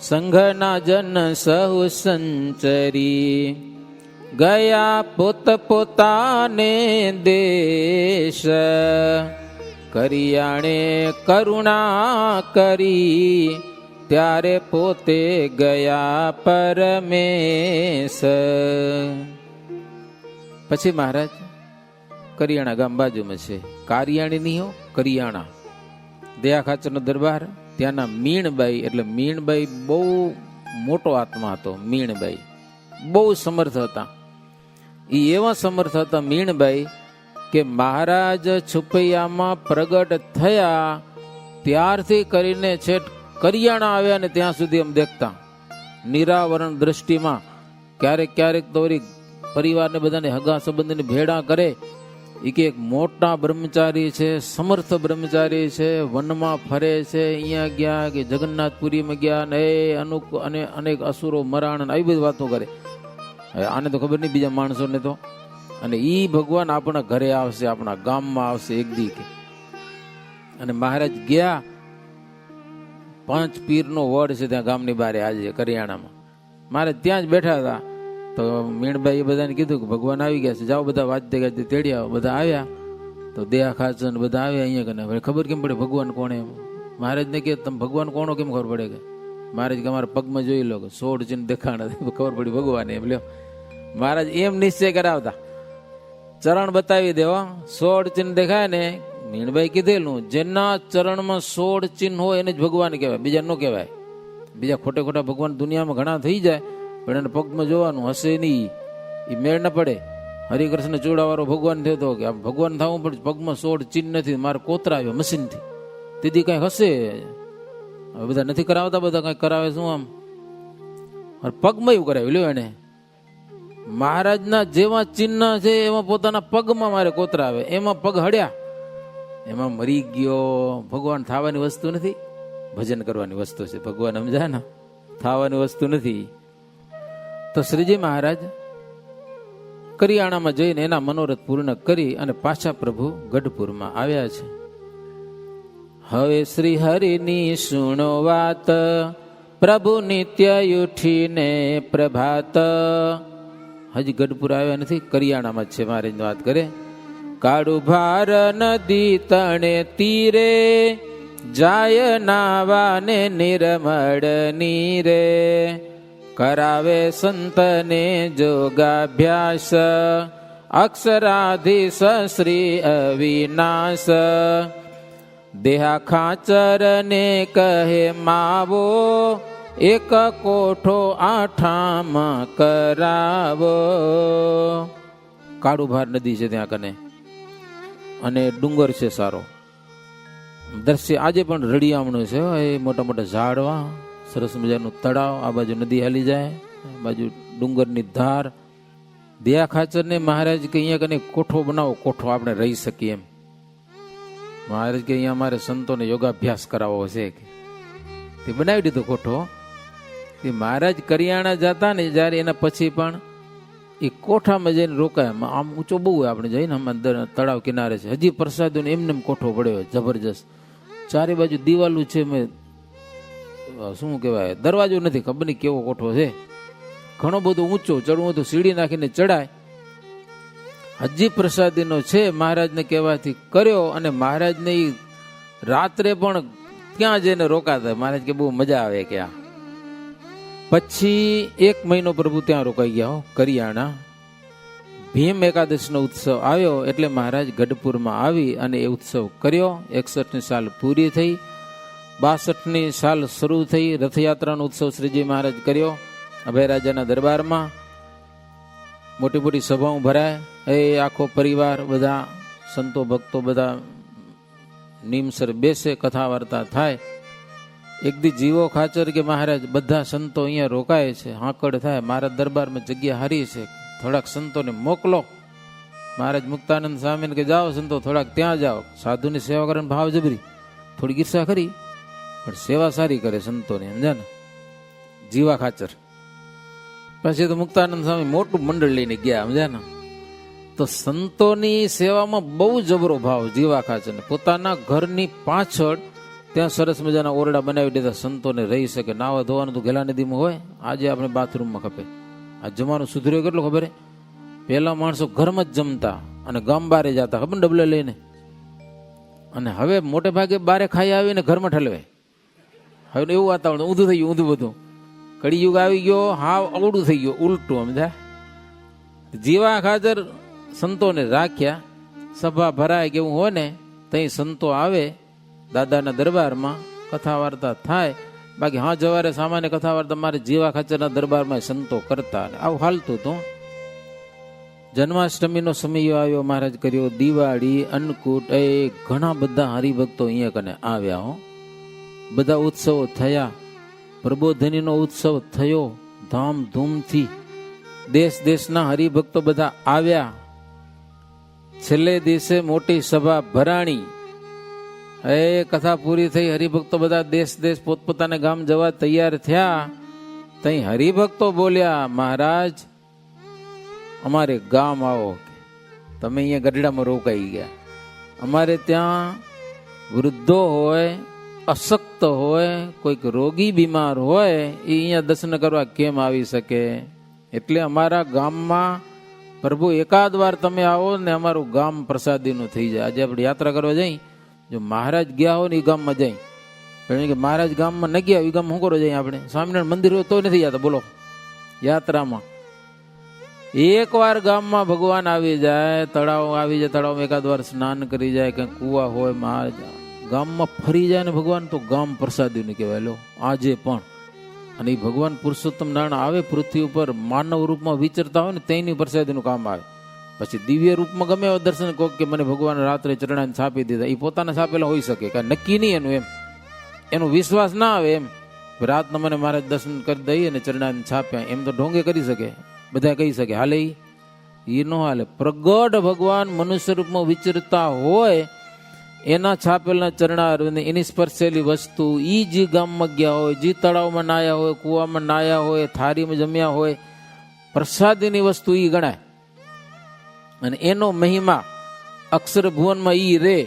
સંઘના જન સહુ સંચરી ગયા પોત પોતાને દેશ, કરિયાણે કરુણા કરી ત્યારે પોતે ગયા પરમેશ. પછી મહારાજ કરિયાણા ગામ બાજુમાં છે, કારિયાણી નહીં હો, કરિયાણા, દયા ખાચરનો દરબાર. ત્યાંના મીણબાઈ, એટલે મીણબાઈ બહુ મોટો આત્મા હતો. મીણબાઈ બહુ સમર્થ હતા. એ એવા સમર્થ હતા મીણબાઈ કે મહારાજ છુપૈયામાં પ્રગટ થયા ત્યારથી કરીને છેટ કરિયાણા આવ્યા ને ત્યાં સુધી એમ દેખતા નિરાવરણ દ્રષ્ટિમાં. ક્યારેક ક્યારેક તો વળી પરિવારને બધાને હગા સંબંધને ભેડા કરે. એ કે એક મોટા બ્રહ્મચારી છે, સમર્થ બ્રહ્મચારી છે, વનમાં ફરે છે, અહીંયા ગયા કે જગન્નાથપુરીમાં ગયા ને અને અનેક અસુરો મરાણ આવી બધી વાતો કરે. હવે આને તો ખબર નહીં બીજા માણસોને તો. અને ઈ ભગવાન આપણા ઘરે આવશે, આપણા ગામમાં આવશે એક દી કે. અને મહારાજ ગયા, 5 પીરનો વડ છે ત્યાં ગામની બારે આજે કરિયાણામાં. મહારાજ ત્યાં જ બેઠા હતા તો મીણબાઈએ બધાને કીધું કે ભગવાન આવી ગયા છે, જાઓ બધા વાજતે ગાજતે તેડી આવો. બધા આવ્યા તો દયા ખાચર બધા આવ્યા અહીંયા કને. હવે ખબર કેમ પડે ભગવાન કોણ એમ? મહારાજને કે તમે ભગવાન કોણો કેમ ખબર પડે? કે મહારાજ કે અમારા પગમાં જોઈ લો કે 16 ચિહ્ન દેખાણા, ખબર પડી ભગવાન એમ. લ્યો મહારાજ એમ નિશ્ચય કરાવતા, ચરણ બતાવી દેવો, 16 ચિહ્ન દેખાય ને. મીણબાઈ કીધેલું જેના ચરણમાં 16 ચિહ્ન હોય એને જ ભગવાન કહેવાય, બીજા ન કહેવાય. બીજા ખોટે ખોટા ભગવાન દુનિયામાં ઘણા થઈ જાય, પણ એને પગમાં જોવાનું હશે નહીં, એ મેળ ન પડે. હરિકૃષ્ણ ચૂડાવાળો ભગવાન થયો હતો કે આમ ભગવાન થવું પડે, પગમાં 16 ચિહ્ન નથી, મારે કોતરા આવ્યો મશીનથી. તેથી કઈ હશે? હવે બધા નથી કરાવતા, બધા કઈ કરાવે શું આમ પગમાં એવું કરાવ્યું. લ્યો એને મહારાજના જેવા ચિહ્ન છે એમાં પોતાના પગમાં મારે કોતરા આવે, એમાં પગ હડ્યા, એમાં મરી ગયો. ભગવાન થવાની વસ્તુ નથી, ભજન કરવાની વસ્તુ છે. ભગવાન સમજાય ને, થવાની વસ્તુ નથી. તો શ્રીજી મહારાજ કરિયાણામાં જઈને એના મનોરથ પૂર્ણ કરી અને પાછા પ્રભુ ગઢપુરમાં આવ્યા છે. હવે શ્રી હરિની સુણો વાત, પ્રભુ નિત્ય ઉઠીને પ્રભાત. હજી ગઢપુર આવ્યા નથી, કરિયાણામાં જ છે. મારી વાત કરે, કાળુ ભાર નદી તણે તીરે, જાય નાવાને નિર્મળ નીરે, કરાવે સંતને જોગાભ્યાસ, અક્ષરાધીશ શ્રી અવિનાશ. દેહા ખાચર ને કહે માવો, એક કોઠો આઠામાં કરાવો. કાળુભાર નદી છે ત્યાં કને, અને ડુંગર છે સારો. દ્રશ્ય આજે પણ રળિયામણું છે. એ મોટા મોટા ઝાડવા, સરસ મજાનું તળાવ, આ બાજુ નદી હાલી જાય, આ બાજુ ડુંગરની ધાર. દયા ખાચર ને મહારાજ કે અહીંયા કને કોઠો બનાવો, કોઠો આપણે રહી શકીએ એમ. મહારાજ કે અહીંયા અમારે સંતોને યોગાભ્યાસ કરાવવો છે. તે બનાવી દીધો કોઠો. તે મહારાજ કરિયાણા જતા ને જ્યારે એના પછી પણ એ કોઠામાં જઈને રોકાય. આમ ઊંચો બહુ હોય, આપણે જઈને આમાં તળાવ કિનારે છે. હજી પ્રસાદોને એમને કોઠો પડ્યો જબરજસ્ત. ચારે બાજુ દિવાલું છે, મેં શું કહેવાય દરવાજો નથી, ખબર નહીં કેવો કોઠો છે. ઘણો બધો ઊંચો, ચડવું તો સીડી નાખીને ચડાય. હજી પ્રસાદીનો છે. મહારાજને કહેવાથી કર્યો. અને મહારાજને રાત્રે પણ ક્યાં જઈને રોકાતા. મહારાજ કે બહુ મજા આવે કે આ. પછી 1 મહિનો પ્રભુ ત્યાં રોકાઈ ગયા કરિયાણા. ભીમ એકાદશીનો ઉત્સવ આવ્યો એટલે મહારાજ ગઢપુરમાં આવી અને એ ઉત્સવ કર્યો. 61ની સાલ પૂરી થઈ, 62ની સાલ શરૂ થઈ. રથયાત્રાનો ઉત્સવ શ્રીજી મહારાજ કર્યો અભયરાજાના દરબારમાં. મોટી મોટી સભાઓ ભરાય, એ આખો પરિવાર, બધા સંતો ભક્તો બધા નિમસર બેસે, કથા વાર્તા થાય. એક દી જીવો ખાચર કે મહારાજ બધા સંતો અહીંયા રોકાય છે, હાંકડ થાય, મારા દરબારમાં જગ્યા હારી છે, થોડાક સંતોને મોકલો. મહારાજ મુક્તાનંદ સ્વામીને કે જાઓ સંતો થોડાક ત્યાં જાઓ. સાધુની સેવા કરવાનો ભાવ જબરી, થોડી ઈર્ષા ખરી, પણ સેવા સારી કરે સંતોની, સમજા ને જીવા ખાચર. પછી તો મુક્તાનંદ સ્વામી મોટું મંડળ લઈને ગયા, સમજ્યા ને. તો સંતોની સેવામાં બહુ જબરો ભાવ જીવા ખાચરને. પોતાના ઘરની પાછળ ત્યાં સરસ મજાના ઓરડા બનાવી દીધા, સંતોને રહી શકે. નાવા ધોવાનું તો ગેલા નદીમાં હોય, આજે આપણે બાથરૂમમાં ખપે. આ જમાનું સુધર્યો કેટલો ખબર હે? પહેલા માણસો ઘરમાં જ જમતા અને ગામ બારે જતા, ખબર ડબલે લઈને. અને હવે મોટે ભાગે બારે ખાઈ આવીને ઘરમાં ઠલવે. હવે એવું વાતાવરણ ઊંધું થઈ ગયું, ઊંધું બધું. કળિયુગ આવી ગયો, હાવ અવડું થઈ ગયું, ઉલટું. સમજ્યા? જીવા ખાતર સંતોને રાખ્યા. સભા ભરાય કે એવું હોય ને તઈ સંતો આવે દાદાના દરબારમાં, કથા વાર્તા થાય. બાકી હા જવારે સામાન્ય કથા વાર્તા મારે જીવા ખાચરના દરબારમાં સંતો કરતા. આવું હાલતું હતું. જન્માષ્ટમીનો સમય આવ્યો, મહારાજ કર્યો. દિવાળી, અન્નકૂટ, એ ઘણા બધા હરિભક્તો અહીંયા કને આવ્યા. હો, બધા ઉત્સવો થયા. પ્રબોધનીનો ઉત્સવ થયો ધામધૂમથી. દેશ દેશના હરિભક્તો બધા આવ્યા. છેલ્લે દિવસે મોટી સભા ભરાણી. એ કથા પૂરી થઈ, હરિભક્તો બધા દેશ દેશ પોતપોતાના ગામ જવા તૈયાર થયા. તઈ હરિભક્તો બોલ્યા, મહારાજ અમારે ગામ આવો. તમે અહીંયા ગઢડામાં રોકાઈ ગયા. અમારે ત્યાં વૃદ્ધો હોય, અશક્ત હોય, કોઈક રોગી બીમાર હોય, એ અહીંયા દર્શન કરવા કેમ આવી શકે? એટલે અમારા ગામમાં પ્રભુ એકાદ વાર તમે આવો ને અમારું ગામ પ્રસાદીનું થઈ જાય. આજે આપણે યાત્રા કરવા જઈ, જો મહારાજ ગયા હોય ને એ ગામમાં જાય. કારણ કે મહારાજ ગામમાં ન ગયા એ ગામ શું કરો જઈએ આપણે? સ્વામિનારાયણ મંદિર હોય તો નથી જતા. બોલો, યાત્રામાં એક વાર ગામમાં ભગવાન આવી જાય, તળાવ આવી જાય, તળાવમાં એકાદ વાર સ્નાન કરી જાય, કંઈ કુવા હોય, મહારાજ ગામમાં ફરી જાય ને ભગવાન, તો ગામ પ્રસાદીનું કહેવાય. લો, આજે પણ. અને એ ભગવાન પુરુષોત્તમ નારાયણ આવે પૃથ્વી ઉપર માનવ રૂપમાં વિચરતા હોય ને તેની પ્રસાદીનું કામ આવે. પછી દિવ્ય રૂપમાં ગમે એવા દર્શન કહો કે મને ભગવાન રાત્રે ચરણાને છાપી દીધા, એ પોતાને છાપેલા હોઈ શકે, કાંઈ નક્કી નહીં એનું. એનો વિશ્વાસ ના આવે એમ રાતના મને મારે દર્શન કરી દઈએ ને ચરણાને છાપ્યા, એમ તો ઢોંગે કરી શકે, બધા કહી શકે. હાલે એ ન હાલે. પ્રગટ ભગવાન મનુષ્ય રૂપમાં વિચરતા હોય, એના છાપેલા ચરણાર, એની સ્પર્શેલી વસ્તુ, એ જે ગામમાં ગયા હોય, જે તળાવમાં નાયા હોય, કુવામાં નાયા હોય, થાળીમાં જમ્યા હોય, પ્રસાદીની વસ્તુ એ ગણાય. અને એનો મહિમા અક્ષર ભુવનમાં ઈ રે.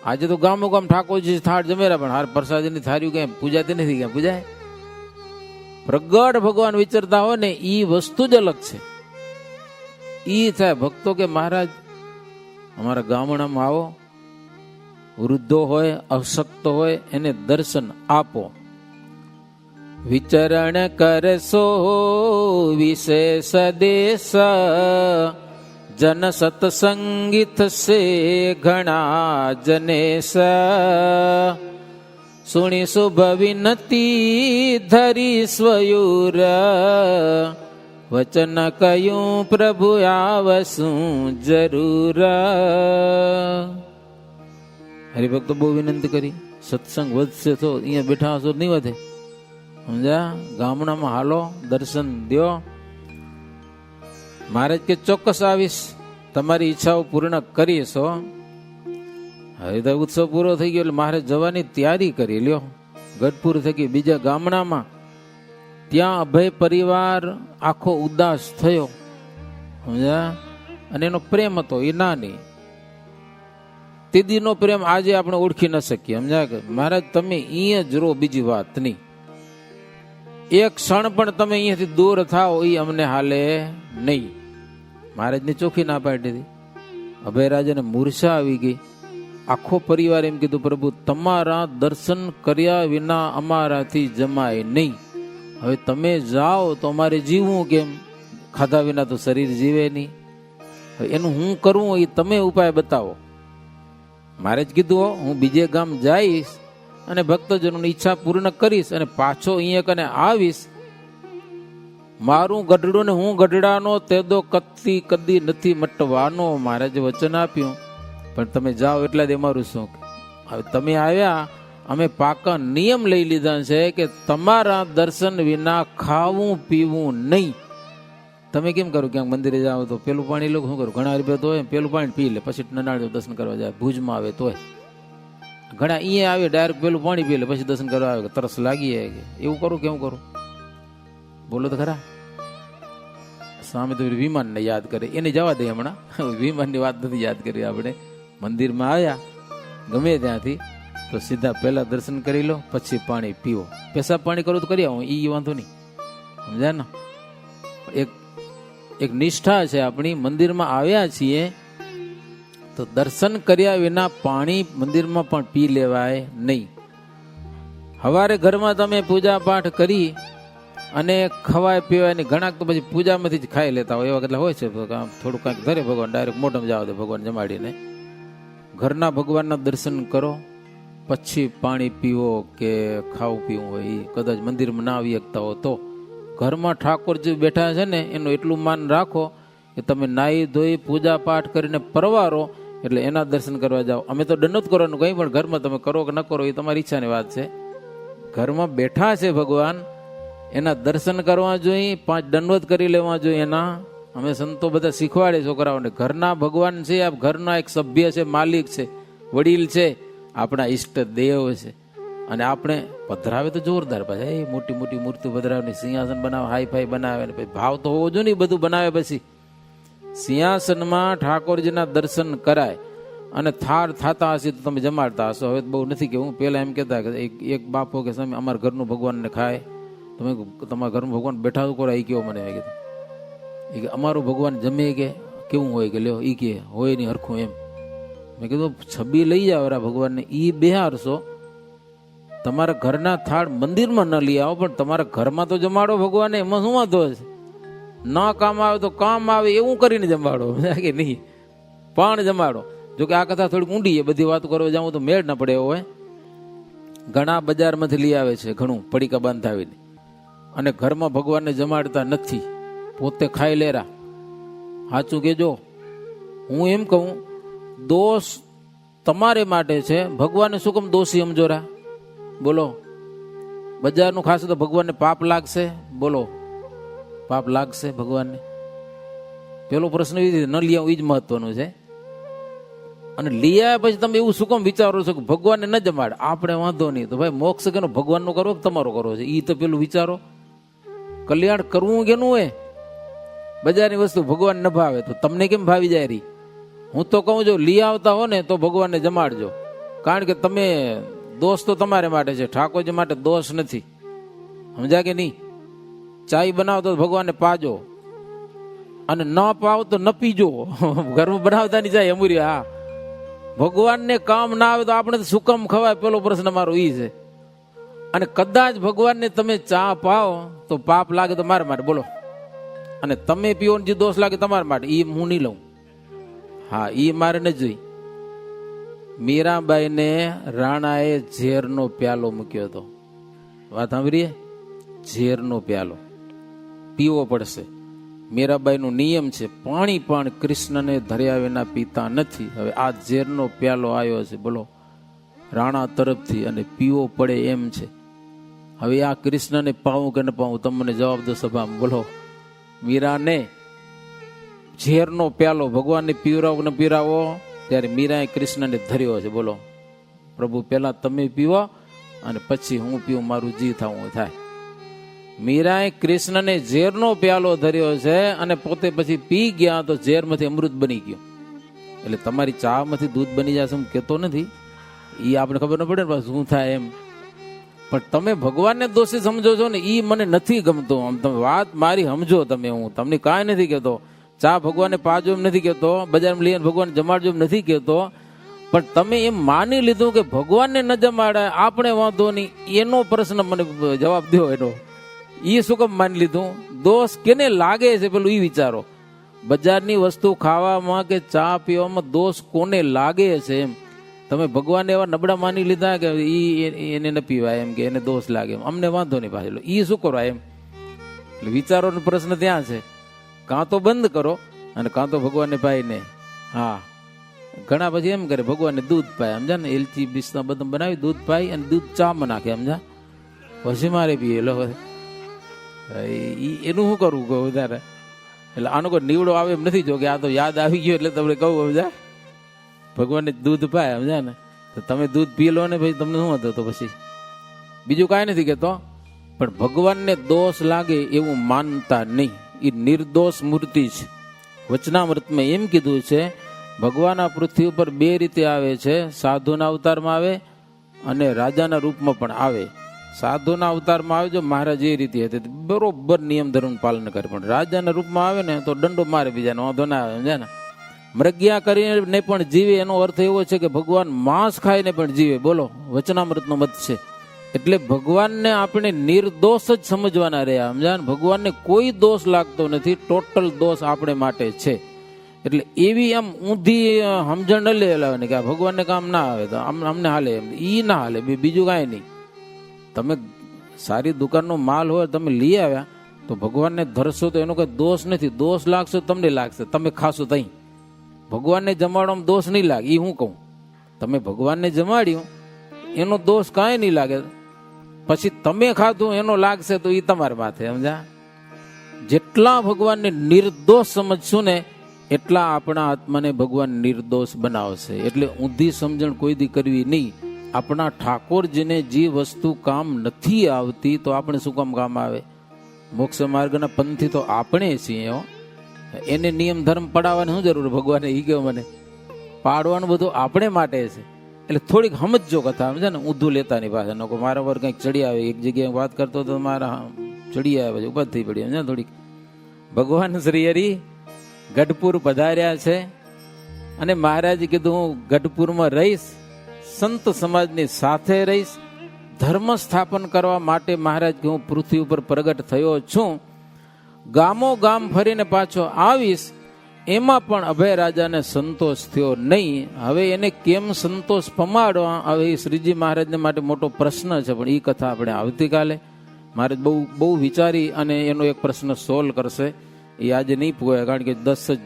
આજે તો ગામો ગામ ઠાકોરજી થાળ જમેરા, પણ હાર પ્રસાદીની થાળીઓ ક્યાંય પૂજાતી નથી, ક્યાં પૂજાય? પ્રગટ ભગવાન વિચરતા હોય ને ઈ વસ્તુ જ અલગ છે. ઈ થાય ભક્તો કે મહારાજ અમારા ગામડામાં આવો, વૃદ્ધો હોય, અશક્ત હોય, એને દર્શન આપો. વિચરણ કરશો વિશેષ દેશ, જન સત્સંગીત સે ઘણા જનેશ. સુણી શુભ વિનતી ધરી સ્વયુર, વચન કયું પ્રભુ આવશું જરૂર. હરિભક્તો બહુ વિનંતી કરી, સત્સંગ વધશે તો અહીંયા બેઠા હશો નહીં વધે. સમજ્યા? ગામડામાં હાલો, દર્શન દો. મહારાજ કે ચોક્કસ આવીશ, તમારી ઈચ્છાઓ પૂર્ણ કરીશો. હવે તો ઉત્સવ પૂરો થઈ ગયો એટલે મહારાજ જવાની તૈયારી કરી લ્યો. ગઢપુર થકી બીજા ગામડામાં, ત્યાં અભય પરિવાર આખો ઉદાસ થયો. સમજ્યા? અને એનો પ્રેમ હતો એ નાની તેદીનો પ્રેમ આજે આપણે ઓળખી ન શકીએ. સમજ્યા? કે મહારાજ તમે અહીંયા જ રહો, બીજી વાત નહીં. એક ક્ષણ પણ તમે અહીંયાથી દૂર થાઓ એ અમને હાલે નહીં. મહારાજની ચોખ્ખી ના પાડી દીધી. અભયરાજાને મૂર્છા આવી ગઈ. આખો પરિવાર એમ કીધું, પ્રભુ તમારા દર્શન કર્યા વિના અમારાથી જમાય નહીં. હવે તમે જાઓ તો અમારે જીવવું કેમ? ખાધા વિના તો શરીર જીવે નહીં. એનું હું કરવું એ તમે ઉપાય બતાવો. મહારાજ કીધું, હું બીજે ગામ જઈશ અને ભક્તજનોની ઈચ્છા પૂર્ણ કરીશ અને પાછો અહીંયા કને આવીશ. મારું ગઢડું ને હું ગઢડાનો તેદો કદી નથી મટવાનો. મહારાજે વચન આપ્યું. પણ તમે જાઓ એટલા જ અમારું શું? હવે તમે આવ્યા, અમે પાકા નિયમ લઈ લીધા છે કે તમારા દર્શન વિના ખાવું પીવું નહીં. તમે કેમ કરો? ક્યાંક મંદિરે જાઓ તો પેલું પાણી લોકો શું કરું? ઘણા હરિભક્ત હોય પેલું પાણી પી લે, પછી નનાળ દર્શન કરવા જાય. ભુજમાં આવે તોય ઘણા અહીંયા આવે ડાયરેક્ટ પેલું પાણી પી લે, પછી દર્શન કરવા આવે. તરસ લાગી જાય. એવું કરું કેમ કરું? બોલો તો ખરા. સ્વામી તો વિમાનને યાદ કરે, એને જવા દે હમણાં. વિમાનની વાત નથી યાદ કરી આપણે. મંદિરમાં આવ્યા ગમે ત્યાંથી, તો સીધા પહેલા દર્શન કરી લો, પછી પાણી પીવો. પેશાબ પાણી કરો તો કરી આવો, એ વાંધો નહીં, સમજ્યા ને. એક નિષ્ઠા છે આપણી. મંદિરમાં આવ્યા છીએ તો દર્શન કર્યા વિના પાણી મંદિરમાં પણ પી લેવાય નહીં. સવારે ઘરમાં તમે પૂજા પાઠ કરી અને ખવાય પીવાય ને, ઘણા તો પછી પૂજામાંથી જ ખાઈ લેતા હોય, એવા કેટલા હોય છે. થોડું કાંઈક ધરે ભગવાન, ડાયરેક્ટ મોઢામાં જાવ દે ભગવાન જમાડીને. ઘરના ભગવાનના દર્શન કરો, પછી પાણી પીવો કે ખાવું પીવું હોય એ. કદાચ મંદિરમાં ના આવી શકતા હો તો ઘરમાં ઠાકોરજી બેઠા છે ને એનું એટલું માન રાખો કે તમે નાહી ધોઈ પૂજા પાઠ કરીને પરવારો એટલે એના દર્શન કરવા જાઓ. અમે તો દંડોત કરવાનું કંઈ પણ ઘરમાં તમે કરો કે ન કરો એ તમારી ઈચ્છાની વાત છે. ઘરમાં બેઠા છે ભગવાન, એના દર્શન કરવા જોઈએ, 5 દંડવત કરી લેવા જોઈએ એના. અમે સંતો બધા શીખવાડે છોકરાઓને. ઘરના ભગવાન છે, આ ઘરના એક સભ્ય છે, માલિક છે, વડીલ છે, આપણા ઈષ્ટ દેવ છે. અને આપણે પધરાવે તો જોરદાર, પાછા એ મોટી મોટી મૂર્તિ પધરાવે, સિંહાસન બનાવે, હાઈ ફાઈ બનાવે, પછી ભાવ તો હોવો જોઈએ ને, બધું બનાવે. પછી સિંહાસનમાં ઠાકોરજીના દર્શન કરાય અને થાળ થતા હશે તો તમે જમાડતા હશો. હવે બહુ નથી કે હું પેલા એમ કહેતા કે એક બાપો કે સામે અમારા ઘરનું ભગવાનને ખાય, તમે તમારા ઘરનું ભગવાન બેઠા કરો, એ કેવો મને કીધું. એ કે અમારું ભગવાન જમે કે કેવું હોય કે લ્યો, એ કે હોય નહીં હરખું એમ. મેં કીધું છબી લઈ જાવ ભગવાનને, એ બેહારશો. તમારા ઘરના થાળ મંદિરમાં ન લઈ આવો, પણ તમારા ઘરમાં તો જમાડો ભગવાનને. એમાં શું વાંધો છે? ન કામ આવે તો કામ આવે એવું કરીને જમાડો, કે નહીં પણ જમાડો. જોકે આ કથા થોડીક ઊંડી, એ બધી વાતો કરવા જાઉં તો મેળ ના પડે એવો હોય. ઘણા બજારમાંથી લઈ આવે છે ઘણું પડીકા બાંધાવીને, અને ઘરમાં ભગવાનને જમાડતા નથી, પોતે ખાઈ લેરા. સાચું કેજો, હું એમ કહું દોષ તમારે માટે છે, ભગવાનને શું કેમ દોષી સમજો રા? બોલો, બજારનું ખાશે તો ભગવાનને પાપ લાગશે? બોલો, પાપ લાગશે ભગવાનને? પેલો પ્રશ્ન ન લઈ આવું એ જ મહત્વનું છે. અને લઈ આવ્યા પછી તમે એવું શું કેમ વિચારો છો કે ભગવાનને ન જમાડ? આપણે વાંધો નહીં, તો ભાઈ મોક્ષ કેનો ભગવાનનો કરો કે તમારો કરો છે? એ તો પેલું વિચારો. કલ્યાણ કરવું કેનું હોય? બજારની વસ્તુ ભગવાન ન ભાવે તો તમને કેમ ભાવી જાય રહી? હું તો કહું જો લઈ આવતા હો ને તો ભગવાનને જમાડજો, કારણ કે તમે દોષ તો તમારે માટે છે, ઠાકોરજી માટે દોષ નથી. સમજા કે નહીં? ચાય બનાવો તો ભગવાનને પાજો, અને ન પાવ તો ન પીજો. ઘરમાં બનાવતા ની ચાય અમૂરી. હા, ભગવાનને કામ ના આવે તો આપણે શું કામ ખવાય? પેલો પ્રશ્ન મારો ઈ છે. અને કદાચ ભગવાનને તમે ચા પાઓ તો પાપ લાગે તો મારા માટે, બોલો. અને તમે પીવો જે દોષ લાગે તમારા માટે, એ હું નહીં લઉં. હા, એ મારે ન જોઈ. મીરાબાઈને રાણાએ ઝેરનો પ્યાલો મૂક્યો હતો. વાત સાંભળીએ? ઝેરનો પ્યાલો પીવો પડશે. મીરાબાઈનો નિયમ છે, પાણી પણ કૃષ્ણને ધર્યા વિના પીતા નથી. હવે આ ઝેરનો પ્યાલો આવ્યો છે, બોલો, રાણા તરફથી, અને પીવો પડે એમ છે. હવે આ કૃષ્ણને પાવું કે ન પાવું, તમને જવાબ દો સભામાં, બોલો. મીરાને ઝેરનો પ્યાલો ભગવાનને પીવરાવો ને પીરાવો, ત્યારે મીરાએ કૃષ્ણને ધર્યો છે. બોલો, પ્રભુ પહેલા તમે પીવો અને પછી હું પીવું, મારું જી થવું થાય. મીરાએ કૃષ્ણને ઝેરનો પ્યાલો ધર્યો છે અને પોતે પછી પી ગયા તો ઝેરમાંથી અમૃત બની ગયો. એટલે તમારી ચામાંથી દૂધ બની જશે હું કહેતો નથી, એ આપણે ખબર ન પડે ને શું થાય એમ. પણ તમે ભગવાનને દોષી સમજો છો ને, એ મને નથી ગમતું. આમ તમે વાત મારી સમજો તમે, હું તમને કાંઈ નથી કહેતો. ચા ભગવાનને પાજો એમ નથી કહેતો, બજારમાં લઈને ભગવાન જમાડજો એમ નથી કહેતો. પણ તમે એમ માની લીધું કે ભગવાનને ન જમાડે આપણે વાંધો નહીં, એનો પ્રશ્ન મને જવાબ દો. એનો એ શું કામ માની લીધું? દોષ કેને લાગે છે પેલું એ વિચારો. બજારની વસ્તુ ખાવામાં કે ચા પીવામાં દોષ કોને લાગે છે એમ. તમે ભગવાનને એવા નબળા માની લીધા કે એને ન પીવાય એમ, કે એને દોષ લાગે એમ, અમને વાંધો નહીં પાછળ, એ શું કરો એમ. એટલે વિચારોનો પ્રશ્ન ત્યાં છે. કાં તો બંધ કરો અને કાં તો ભગવાનને પાઈને. હા, ઘણા પછી એમ કરે ભગવાનને દૂધ પાય, સમજા ને, એલચી બિસ્તા બદામ બનાવી દૂધ પાય અને દૂધ ચામાં નાખે, સમજા, પછી મારે પીએ. લો એનું શું કરવું કહું વધારે? એટલે આનો કોઈ નીવડો આવે એમ નથી. જો કે આ તો યાદ આવી ગયો એટલે તમને કહું, સમજા, ભગવાનને દૂધ પાય, સમજા ને, તો તમે દૂધ પી લો ને ભાઈ, તમને શું હતો? તો પછી બીજું કાંઈ નથી કહેતો, પણ ભગવાનને દોષ લાગે એવું માનતા નહીં. એ નિર્દોષ મૂર્તિ છે. વચનામૃતમાં એમ કીધું છે, ભગવાન આ પૃથ્વી ઉપર 2 રીતે આવે છે, સાધુના અવતારમાં આવે અને રાજાના રૂપમાં પણ આવે. સાધુના અવતારમાં આવે જો મહારાજ એ રીતે હતી બરોબર નિયમ ધર્મનું પાલન કરે, પણ રાજાના રૂપમાં આવે ને તો દંડો મારે બીજાને, વાંધો ના આવે, સમજ્યા ને. મૃગ્યા કરીને પણ જીવે એનો અર્થ એવો છે કે ભગવાન માંસ ખાઈને પણ જીવે. બોલો, વચનામૃતનો મત છે. એટલે ભગવાનને આપણે નિર્દોષ જ સમજવાના રહ્યા, સમજ્યા ને. ભગવાનને કોઈ દોષ લાગતો નથી, ટોટલ દોષ આપણે માટે છે. એટલે એવી આમ ઊંધી સમજણ ન લેવાની કે આ ભગવાનને કામ ના આવે તો અમને હાલે, એમ ઈ ના હાલે, બીજું કાંઈ નહીં. તમે સારી દુકાનનો માલ હોય તમે લઈ આવ્યા તો ભગવાનને ધરશો તો એનો કોઈ દોષ નથી. દોષ લાગશે તમને લાગશે, તમે ખાશો તઈ. ભગવાનને જમાડવામાં દોષ નહીં લાગે, એ હું કહું. તમે ભગવાનને જમાડ્યું એનો દોષ કાંઈ નહીં લાગે, પછી તમે ખાધું એનો લાગશે તો એ તમારા માથે, સમજા. જેટલા ભગવાનને નિર્દોષ સમજશું ને એટલા આપણા આત્માને ભગવાન નિર્દોષ બનાવશે. એટલે ઊંધી સમજણ કોઈ દી કરવી નહીં. આપણા ઠાકોરજીને જે વસ્તુ કામ નથી આવતી તો આપણે શું કામ આવે? મોક્ષ માર્ગના પંથી તો આપણે છીએ. એને નિયમ ધર્મ પડાવવાની શું જરૂર? ભગવાને ઈ કહ્યું મને પાડવાનું બધું આપણે માટે છે. એટલે થોડીક સમજો કથા, સમજે ને. ઊંધું લેતા ની પાસે નો મારા પર કંઈક ચડી આવે. એક જગ્યાએ વાત કરતો તો મારા ચડી આવે, પછી ઉભા થઈ પડી, સમજે થોડીક. ભગવાન શ્રી હરિ ગઢપુર પધાર્યા છે અને મહારાજ કીધું હું ગઢપુરમાં રહીશ, સંત સમાજની સાથે રહીશ, ધર્મ સ્થાપન કરવા માટે મહારાજ કે હું પૃથ્વી ઉપર પ્રગટ થયો છું. ગામો ગામ ફરીને પાછો આવીશ. એમાં પણ અભય રાજાને સંતોષ થયો નહીં. હવે એને કેમ સંતોષ પમાડવા, હવે એ શ્રીજી મહારાજને માટે મોટો પ્રશ્ન છે. પણ એ કથા આપણે આવતીકાલે મહારાજ બહુ વિચારી અને એનો એક પ્રશ્ન સોલ્વ કરશે. એ આજે નહીં પૂછાય, કારણ કે 10 જ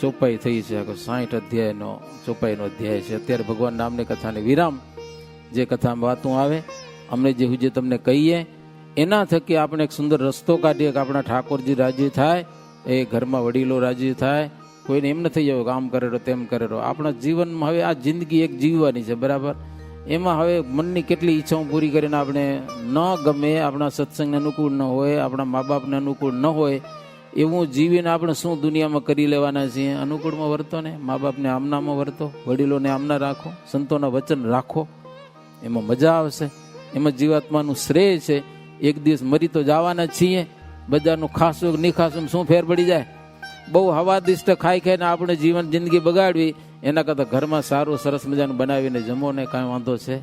ચોપાઈ થઈ છે. 60 અધ્યાયનો ચોપાઈનો અધ્યાય છે. અત્યારે ભગવાન નામની કથાને વિરામ. જે કથામાં વાતું આવે અમને જે તમને કહીએ એના થકી આપણે એક સુંદર રસ્તો કાઢીએ કે આપણા ઠાકોરજી રાજી થાય, એ ઘરમાં વડીલો રાજી થાય. કોઈને એમ ન થઈ જાય કે આમ કરેલો તેમ કરેલો. આપણા જીવનમાં હવે આ જિંદગી એક જીવવાની છે, બરાબર. એમાં હવે મનની કેટલી ઈચ્છાઓ પૂરી કરીને આપણે ન ગમે, આપણા સત્સંગને અનુકૂળ ન હોય, આપણા મા બાપને અનુકૂળ ન હોય એવું જીવીને આપણે શું દુનિયામાં કરી લેવાના છીએ? અનુકૂળમાં વર્તો ને, મા બાપને આમનામાં વર્તો, વડીલોને આમના રાખો, સંતોના વચન રાખો, એમાં મજા આવશે. એમાં જીવાત્માનું શ્રેય છે. એક દિવસ મરી તો જવાના છીએ. બધાનું ખાસું નહીં ખાસું શું ફેર પડી જાય? બહુ હવાદિષ્ટ ખાઈ ખાઈને આપણે જિંદગી બગાડવી એના કરતાં ઘરમાં સારું સરસ મજાનું બનાવીને જમો ને, કાંઈ વાંધો છે?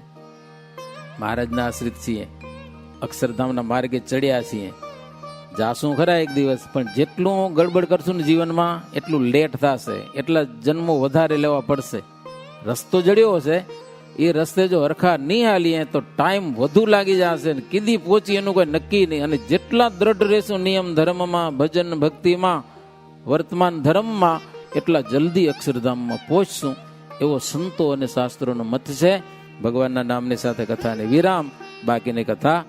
મહારાજના આશ્રિત છીએ, અક્ષરધામના માર્ગે ચડ્યા છીએ, જાશું ખરા એક દિવસ. પણ જેટલું ગડબડ કરશું ને જીવનમાં એટલું લેટ થશે, એટલા જન્મો વધારે લેવા પડશે. રસ્તો જડ્યો છે, એ રસ્તે જો હરખા નહીં હાલીએ તો ટાઈમ વધુ લાગી જશે, કીધી પહોંચી એનું કોઈ નક્કી નહીં. અને જેટલા દ્રઢ રહેશું નિયમ ધર્મમાં, ભજન ભક્તિમાં, વર્તમાન ધર્મમાં, એટલા જલ્દી અક્ષરધામમાં પહોંચશું એવો સંતો અને શાસ્ત્રોનો મત છે. ભગવાનના નામની સાથે કથાને વિરામ. બાકીની કથા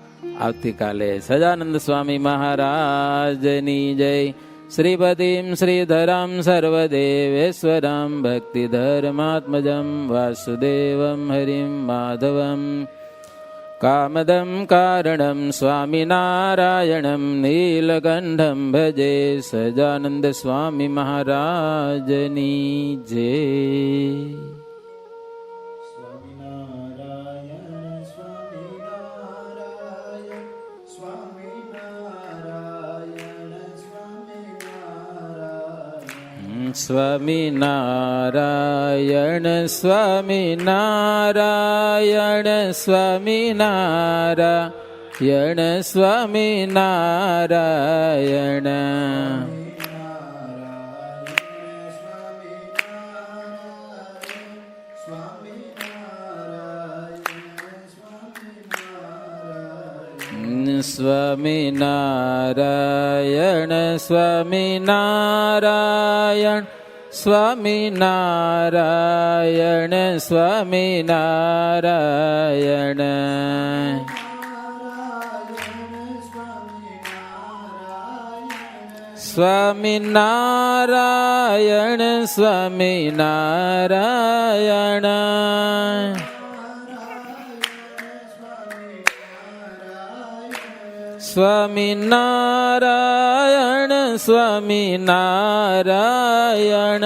આવતીકાલે. સજાનંદ સ્વામી મહારાજની જય. શ્રીપતિમ શ્રીધરમ સર્વદેવેશ્વરમ ભક્તિ ધર્માત્મજમ વાસુદેવમ હરિમ માધવમ કામદમ કારણમ સ્વામિનારાયણમ નીલકંઠમ ભજે. સજાનંદ સ્વામી મહારાજની જય. સ્વામિનારાયણ સ્વામિનારાયણ સ્વામિનારાયણ સ્વામિનારાયણ. સ્વામિનારાયણ સ્વામિનારાયણ સ્વામિનારાયણ સ્વામિનારાયણ. સ્વામિનારાયણ સ્વામિનારાયણ. સ્વામિનારાયણ સ્વામિનારાયણ.